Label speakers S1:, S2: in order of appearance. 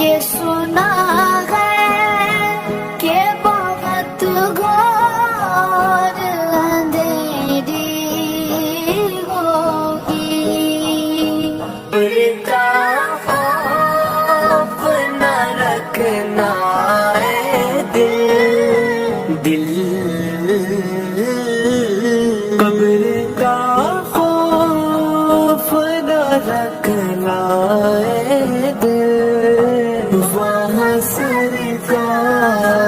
S1: یہ سنا ہے کہ بہت گھور اندھیری ہوگی، قبر کا خوف نہ رکھنا اے دل، قبر کا خوف نہ رکھنا اے دل، وہاں سرکار